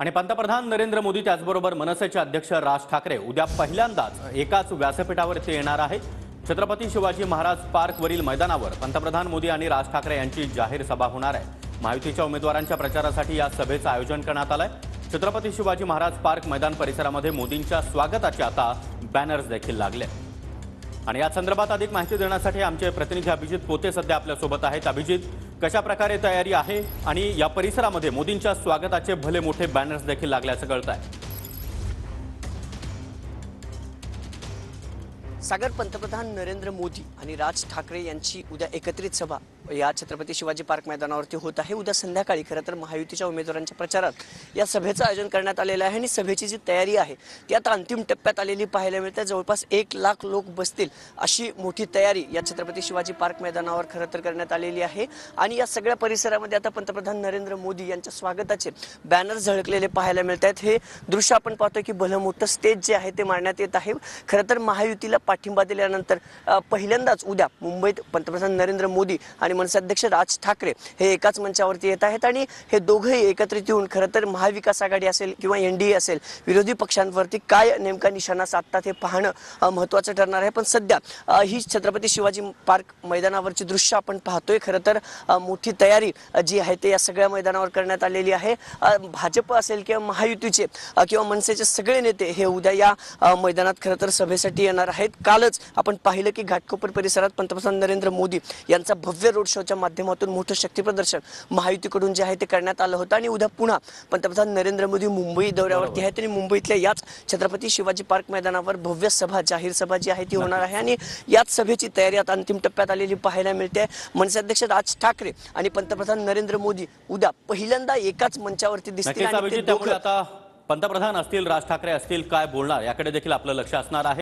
आणि पंतप्रधान नरेंद्र मोदी त्याचबरोबर मनसेचे अध्यक्ष राज ठाकरे उद्या पहिल्यांदाच एकाच व्यासपीठावरती येणार आहे। छत्रपती शिवाजी महाराज पार्कवरील मैदानावर पंतप्रधान मोदी आणि राज ठाकरे यांची जाहीर सभा होणार आहे। महायुतीच्या उमेदवारांच्या प्रचारासाठी या सभेचं आयोजन करण्यात आलंय। छत्रपती शिवाजी महाराज पार्क मैदान परिसरामध्ये मोदींच्या स्वागताचे आता बॅनर्स देखील लागले आणि या संदर्भात अधिक माहिती देण्यासाठी आमचे प्रतिनिधी अभिजित पोते सध्या आपल्या सोबत आहेत। अभिजित, कशा प्रकारे तयारी आहे आणि या परिसरामध्ये मोदींच्या स्वागताचे भले मोठे बॅनर्स देखील लागल्याचं कळतंय? सागर, पंतप्रधान नरेंद्र मोदी आणि राज ठाकरे यांची उद्या एकत्रित सभा या छत्रपती शिवाजी पार्क मैदानावरती होत आहे। उद्या संध्याकाळी खरं तर महायुतीच्या उमेदवारांच्या प्रचारात या सभेचं आयोजन करण्यात आलेलं आहे आणि सभेची जी तयारी आहे ती आता अंतिम टप्प्यात आलेली पाहायला मिळते। जवळपास 1 लाख लोक बसतील अशी मोठी तयारी या छत्रपती शिवाजी पार्क मैदानावर खरं तर करण्यात आलेली आहे आणि या सगळ्या परिसरामध्ये आता पंतप्रधान नरेंद्र मोदी यांच्या स्वागताचे बॅनर झळकलेले पाहायला मिळत आहेत। हे दृश्य आपण पाहतोय की भलं मोठं स्टेज जे आहे ते मांडण्यात येत आहे। खरं तर महायुतीला पाठिंबा दिल्यानंतर पहिल्यांदाच उद्या मुंबईत पंतप्रधान नरेंद्र मोदी आणि मनसे अध्यक्ष राज ठाकरे हे एकाच मंचावरती येत आहेत आणि हे दोघंही एकत्रित येऊन खरं तर महाविकास आघाडी असेल किंवा एनडीए असेल, विरोधी पक्षांवरती काय नेमका निशाणा साधतात हे पाहणं महत्त्वाचं ठरणार आहे। पण सध्या ही छत्रपती शिवाजी पार्क मैदानावरची दृश्य आपण पाहतोय। खरं तर मोठी तयारी जी आहे ते या सगळ्या मैदानावर करण्यात आलेली आहे। भाजप असेल किंवा महायुतीचे किंवा मनसेचे सगळे नेते हे उद्या या मैदानात खरं तर सभेसाठी येणार आहेत। कालच आपण पाहिलं की घाटकोपर परिसरात पंतप्रधान नरेंद्र मोदी यांचा भव्य रोड शोच्या माध्यमातून मोठं शक्ती प्रदर्शन महायुतीकडून जे आहे ते करण्यात आलं होतं आणि उद्या पुन्हा पंतप्रधान नरेंद्र मोदी मुंबई दौऱ्यावरती आहेत आणि मुंबईतल्या याच छत्रपती शिवाजी पार्क मैदानावर भव्य सभा, जाहीर सभा जी आहे ती होणार आहे आणि याच सभेची तयारी आता अंतिम टप्प्यात आलेली पाहायला मिळते। मनसे अध्यक्ष राज ठाकरे आणि पंतप्रधान नरेंद्र मोदी उद्या पहिल्यांदा एकाच मंचावरती दिसतील आणि पंतप्रधान असतील, राज ठाकरे असतील, काय बोलणार याकडे देखील आपलं लक्ष असणार आहे।